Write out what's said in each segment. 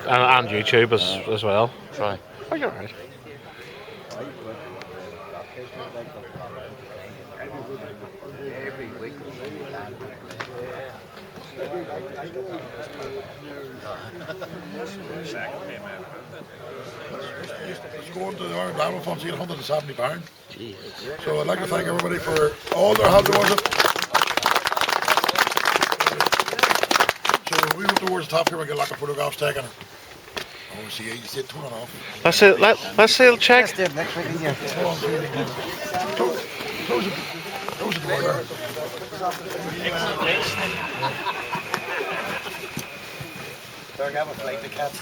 Facebook and YouTube as well. So, oh, you're right. It's going to the Iron Diamond Fund, £170. So I'd like to thank everybody for all their help towards it. So we went towards the top here, we get a lot of photographs taken. Oh, see, you said turn it off. Let's see. Let's see. Check. Close it. Close the door there. They're going to flight the cats.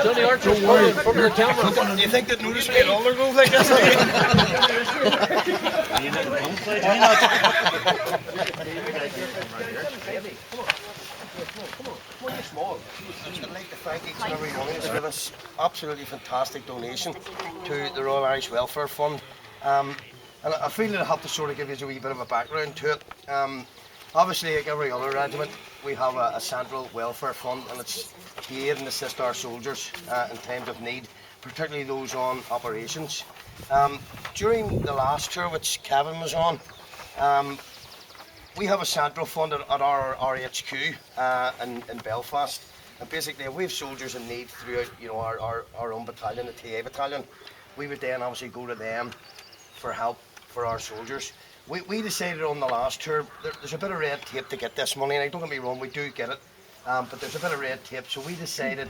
Johnny Archer's from your camera. Do you think they'd notice me at all their goals like this? I'd like to thank each and every one of you for this absolutely fantastic donation to the Royal Irish Welfare Fund. And I feel that I have to sort of give you a wee bit of a background to it. Obviously, like every other regiment, we have a central welfare fund, and it's to aid and assist our soldiers in times of need, particularly those on operations. During the last tour, which Kevin was on, we have a central fund at our RHQ in Belfast, and basically if we have soldiers in need throughout our own battalion, the TA battalion, we would then obviously go to them for help for our soldiers. We decided on the last tour, there's a bit of red tape to get this money, and don't get me wrong, we do get it, but there's a bit of red tape, so we decided,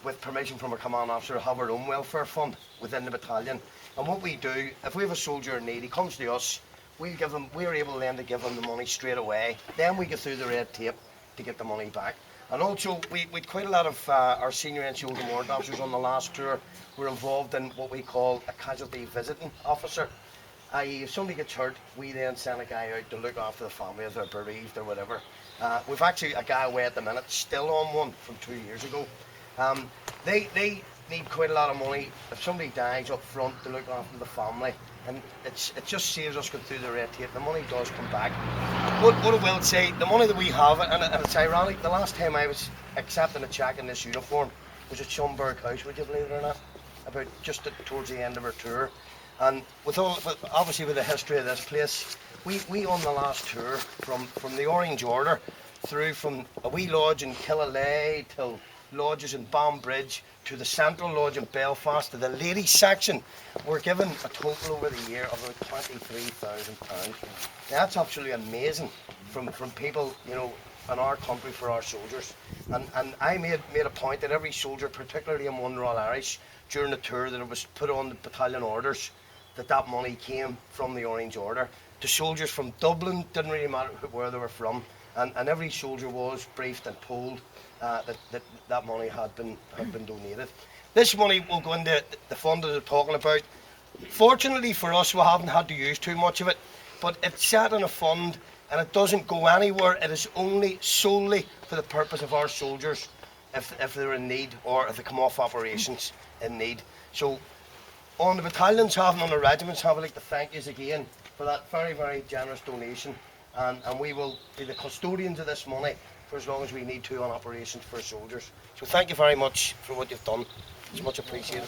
with permission from our command officer, to have our own welfare fund within the battalion. And what we do, if we have a soldier in need, he comes to us, we're able then to give him the money straight away, then we go through the red tape to get the money back. And also, we had quite a lot of our senior NCOs and warrant officers on the last tour were involved in what we call a casualty visiting officer. I.e., if somebody gets hurt, we then send a guy out to look after the family if they're bereaved or whatever. We've actually a guy away at the minute, still on one from 2 years ago. They need quite a lot of money if somebody dies up front to look after the family, and it just saves us going through the red tape. The money does come back. What I will say, the money that we have, and it's ironic, the last time I was accepting a cheque in this uniform was at Schomburg House, would you believe it or not? About just towards the end of our tour. And obviously with the history of this place, we on the last tour from the Orange Order through from a wee lodge in Killalay till lodges in Bombridge to the Central Lodge in Belfast to the ladies section, we're given a total over the year of about £23,000. That's absolutely amazing from people, in our country for our soldiers. And I made a point that every soldier, particularly in One Royal Irish, during the tour, that it was put on the battalion orders that money came from the Orange Order. To soldiers from Dublin, didn't really matter where they were from, and every soldier was briefed and told that money had been donated. This money will go into the fund that they're talking about. Fortunately for us, we haven't had to use too much of it, but it's set in a fund and it doesn't go anywhere. It is only solely for the purpose of our soldiers if they're in need or if they come off operations in need. So on the battalions having, on the regiments having, I'd like to thank you again for that very, very generous donation, and we will be the custodians of this money for as long as we need to on operations for soldiers. So thank you very much for what you've done. It's much appreciated.